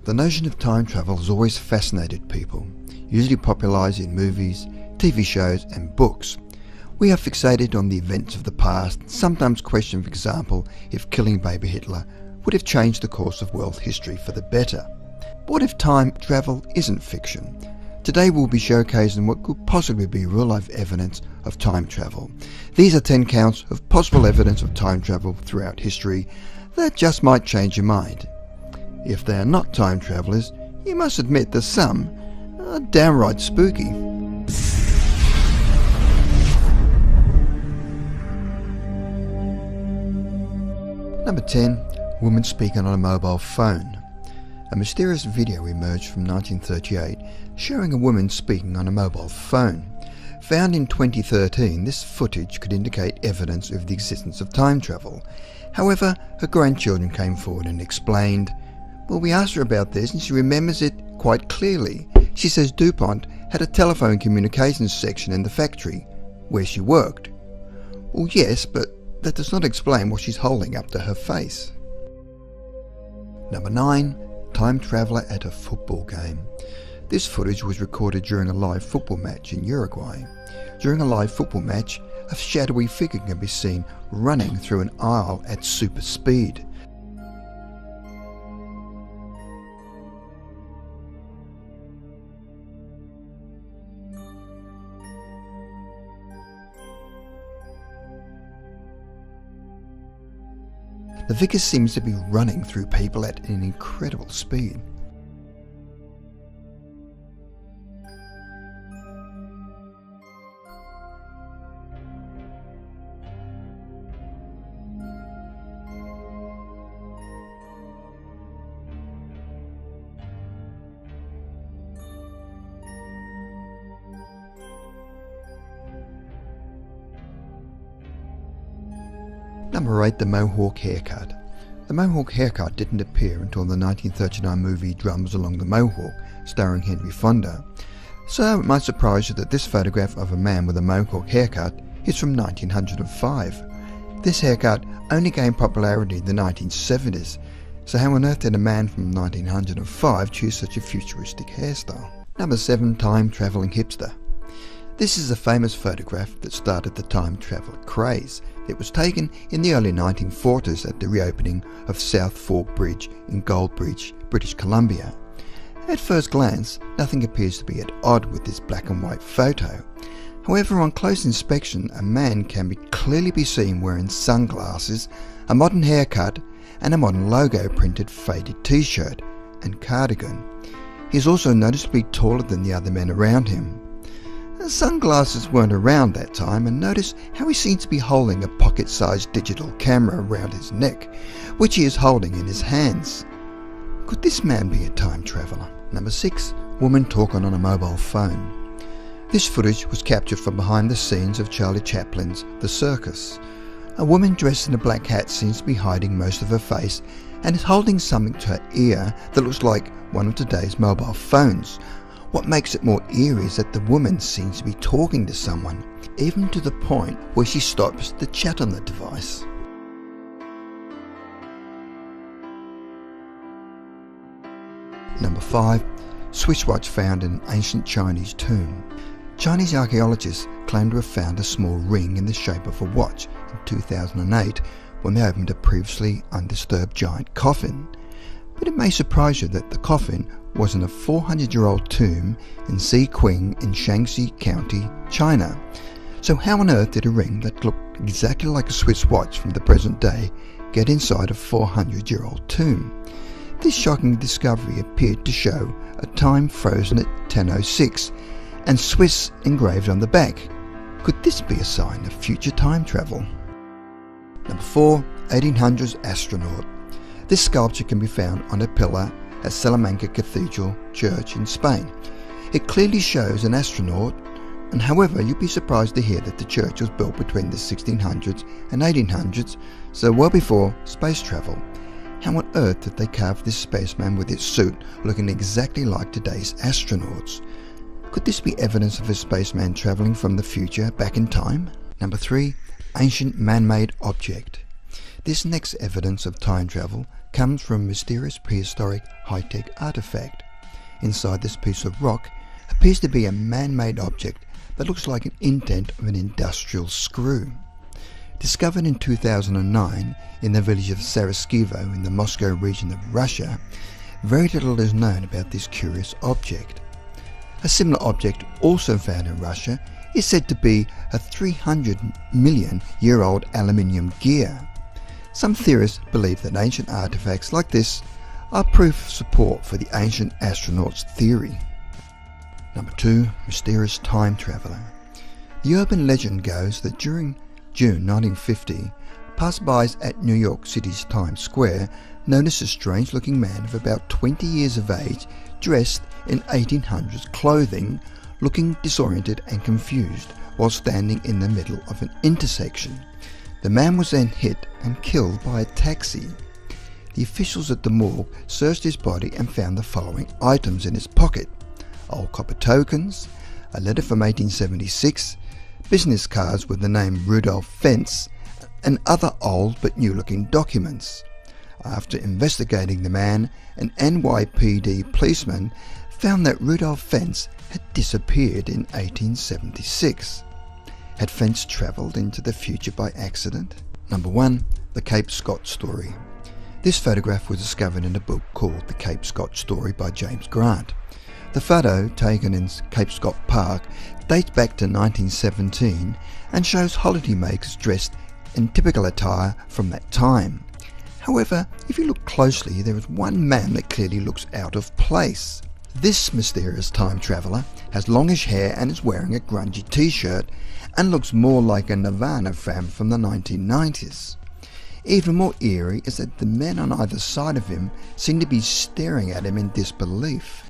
The notion of time travel has always fascinated people, usually popularised in movies, TV shows and books. We are fixated on the events of the past, sometimes question, for example, if killing baby Hitler would have changed the course of world history for the better. What if time travel isn't fiction? Today we'll be showcasing what could possibly be real-life evidence of time travel. These are 10 counts of possible evidence of time travel throughout history that just might change your mind. If they are not time travellers, you must admit that some are downright spooky. Number 10. Woman speaking on a mobile phone. A mysterious video emerged from 1938 showing a woman speaking on a mobile phone. Found in 2013, this footage could indicate evidence of the existence of time travel. However, her grandchildren came forward and explained. Well, we asked her about this and she remembers it quite clearly. She says DuPont had a telephone communications section in the factory where she worked. Well, yes, but that does not explain what she's holding up to her face. Number 9. Time traveller at a football game. This footage was recorded during a live football match in Uruguay. During a live football match, a shadowy figure can be seen running through an aisle at super speed. The figure seems to be running through people at an incredible speed. Number 8. The Mohawk haircut. The Mohawk haircut didn't appear until the 1939 movie Drums Along the Mohawk, starring Henry Fonda. So it might surprise you that this photograph of a man with a Mohawk haircut is from 1905. This haircut only gained popularity in the 1970s, so how on earth did a man from 1905 choose such a futuristic hairstyle? Number 7. Time travelling hipster. This is a famous photograph that started the time travel craze. It was taken in the early 1940s at the reopening of South Fork Bridge in Goldbridge, British Columbia. At first glance, nothing appears to be at odd with this black and white photo. However, on close inspection, a man can clearly be seen wearing sunglasses, a modern haircut, and a modern logo printed faded t-shirt and cardigan. He is also noticeably taller than the other men around him. Sunglasses weren't around that time, and notice how he seems to be holding a pocket-sized digital camera around his neck, which he is holding in his hands. Could this man be a time traveller? Number 6. Woman talking on a mobile phone. This footage was captured from behind the scenes of Charlie Chaplin's The Circus. A woman dressed in a black hat seems to be hiding most of her face and is holding something to her ear that looks like one of today's mobile phones. What makes it more eerie is that the woman seems to be talking to someone, even to the point where she stops to chat on the device. Number 5. Swiss watch found in an ancient Chinese tomb. Chinese archaeologists claim to have found a small ring in the shape of a watch in 2008 when they opened a previously undisturbed giant coffin. But it may surprise you that the coffin was in a 400-year-old tomb in Siqing in Shaanxi County, China. So how on earth did a ring that looked exactly like a Swiss watch from the present day get inside a 400-year-old tomb? This shocking discovery appeared to show a time frozen at 10:06 and Swiss engraved on the back. Could this be a sign of future time travel? Number 4. 1800s astronaut. This sculpture can be found on a pillar at Salamanca Cathedral Church in Spain. It clearly shows an astronaut, and however you'd be surprised to hear that the church was built between the 1600s and 1800s, so well before space travel. How on earth did they carve this spaceman with his suit looking exactly like today's astronauts? Could this be evidence of a spaceman travelling from the future back in time? Number 3. Ancient man-made object. This next evidence of time travel comes from a mysterious prehistoric high-tech artifact. Inside this piece of rock appears to be a man-made object that looks like an indent of an industrial screw. Discovered in 2009 in the village of Sarajevo in the Moscow region of Russia, very little is known about this curious object. A similar object also found in Russia is said to be a 300 million year old aluminium gear. Some theorists believe that ancient artifacts like this are proof of support for the ancient astronauts' theory. Number 2. Mysterious time traveller. The urban legend goes that during June 1950, passersby at New York City's Times Square noticed a strange-looking man of about 20 years of age, dressed in 1800s clothing, looking disoriented and confused while standing in the middle of an intersection. The man was then hit and killed by a taxi. The officials at the morgue searched his body and found the following items in his pocket: old copper tokens, a letter from 1876, business cards with the name Rudolph Fentz, and other old but new-looking documents. After investigating the man, an NYPD policeman found that Rudolph Fentz had disappeared in 1876. Had Fentz travelled into the future by accident? Number 1. The Cape Scott Story. This photograph was discovered in a book called The Cape Scott Story by James Grant. The photo, taken in Cape Scott Park, dates back to 1917 and shows holidaymakers dressed in typical attire from that time. However, if you look closely, there is one man that clearly looks out of place. This mysterious time traveller has longish hair and is wearing a grungy t-shirt and looks more like a Nirvana fan from the 1990s. Even more eerie is that the men on either side of him seem to be staring at him in disbelief.